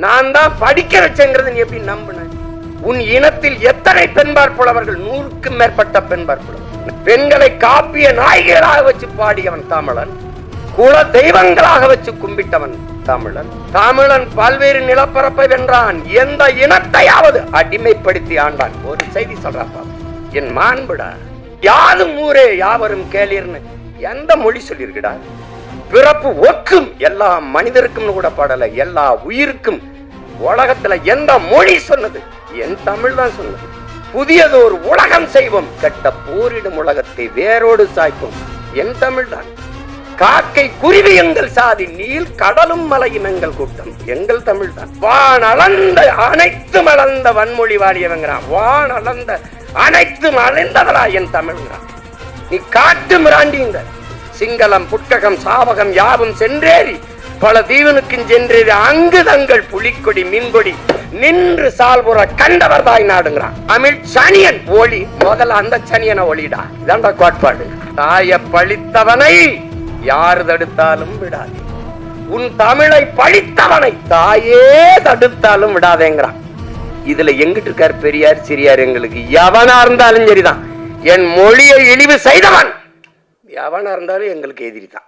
நான் தான் படிக்க வச்சேங்கிறது நீ எப்படி நம்பின? உன் இனத்தில் எத்தனை பெண்பார் புலவர்கள்? 100க்கும் மேற்பட்ட பெண்பார் புலவர்கள். பெண்களை காப்பிய நாயகர்களாக வச்சு பாடியவன் தமிழன், குல தெய்வங்களாக வச்சு கும்பிட்டவன் தமிழன். தமிழன் பல்வேறு நிலப்பரப்பை வென்றான், எந்த இனத்தையாவது அடிமைப்படுத்தி ஆண்டான். ஒரு செய்தி சொல்றாப்பா, என் மாண்புடா, யாதும் ஊரே யாவரும் கேளீர்னு எந்த மொழி சொல்லிருக்குடா? பிறப்பு ஒக்கும் எல்லா மனிதருக்கும் கூட பாடல, எல்லா உயிருக்கும். உலகத்துல எந்த மொழி சொன்னது? என் தமிழ் தான் சொன்னது. புதியது ஒரு உலகம் செய்வோம், கெட்ட போரிடும் உலகத்தை வேரோடு சாய்ப்போம், என் தமிழ் தான். காக்கை குருவி எங்கள் சாதி, நீல் கடலும் மலையும் எங்கள் கூட்டம், எங்கள் தமிழ் தான். வான் அளந்த அனைத்து மலர்ந்த வன்மொழி வாடியவங்கிறான், வான் அளந்த அனைத்து மலைந்தவரா என் தமிழ்ங்கிறான். நீ காட்டு மிராண்டிங்க. சிங்களம் புட்ககம் சாவகம் யாவும் சென்றேறி பல தீவனுக்கும் சென்றேறி அங்கு தங்கள் புலிக்கொடி மீன்கொடி நின்று சால்புற கண்டவர் தாய் நாடுங்கிறான். தமிழ் சனியன் ஒளி, முதல்ல அந்த சனியனை ஒளிடா. இதாண்டா கோட்பாடு. தாய பழித்தவனை யாரு தடுத்தாலும் விடாதே, உன் தமிழை பழித்தவனை தாயே தடுத்தாலும் விடாதேங்கிறான். இதுல எங்கிட்டு இருக்காரு பெரியார் சிறியார்? எங்களுக்கு எவனா இருந்தாலும் சரிதான். என் மொழியை இழிவு செய்தவன் எவனா இருந்தாலும் எங்களுக்கு எதிரி தான்.